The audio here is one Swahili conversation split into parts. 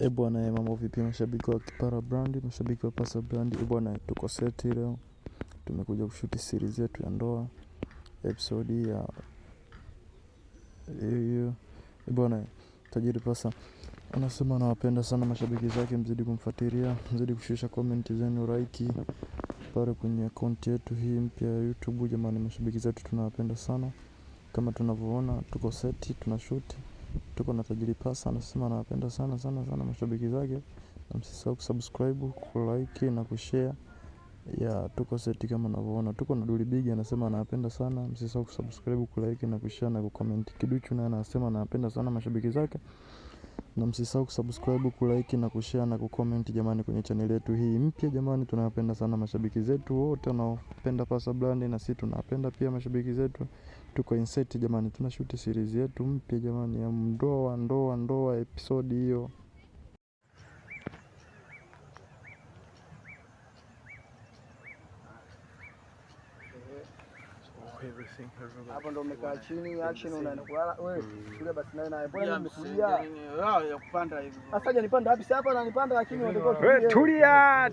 Bwana, mambo vipi mashabiki wa Kipara Brand, mashabiki wa Pasa Brand? Bwana, tuko seti leo. Tumekuja kushuti series yetu ya ndoa. Episode ya hiyo. Bwana, Tajiri Pasa anasema anawapenda sana mashabiki zake, mzidi kumfuatilia, mzidi kushusha comment zenu, like pale kwenye account yetu hii mpya ya YouTube. Jamani, mashabiki zetu tunawapenda sana. Kama tunavyoona tuko seti, tunashoot. Tuko na Tajiri Pasa anasema anawapenda sana mashabiki zake. Na msisahau kusubscribe, kulike na kushare. Ya tuko seti kama unavyoona. Tuko na Duli Big anasema anawapenda sana. Msisahau kusubscribe, kulike na kushare na kucomment. Kiduchu naye anasema anawapenda sana mashabiki zake. Na msisahau kusubscribe, kulike na kushare na kucomment jamani kwenye channel yetu hii mpya jamani. Tunawapenda sana mashabiki zetu wote wanaopenda Pasa Brand, na sisi tunawapenda pia mashabiki zetu. Tuko insert jamani, tunashoot series yetu mpya jamani ya ndoa episode hiyo. Hapo ndo umekaa chini, action unaenda kulala wewe. Kule basi naye mbona nimekulia? Ya kupanda hivi. Sasa je, nipanda wapi? Hapa na nipanda lakini watakuwa tulia.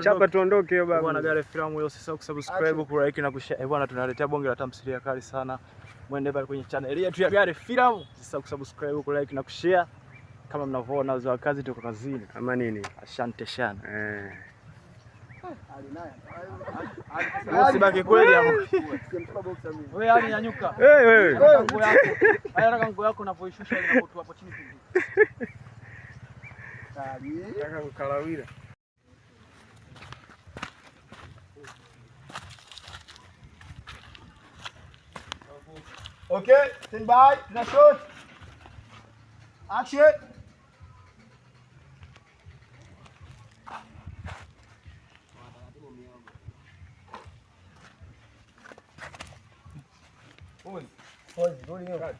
Chapa tuondoke hiyo baba. Bwana Gare Filamu hiyo, usisahau kusubscribe, kulike na kushare. Bwana, tunaletea bonge la tamthilia kali sana. Mwende pale kwenye channel yetu ya Gare Filamu. Usisahau kusubscribe, kulike na kushare. Kama mnavyoona wazee wa kazi tuko kazini. Kama nini? Asante sana. Usibaki kweli hapo. Wewe hali nyanyuka. Wewe. Nguo yako. Haya nguo yako unapoishusha ile inapotua hapo chini hivi. Nataka kukalawira. Okay, stand by. Tuna shot. Action. Pause, rolling out.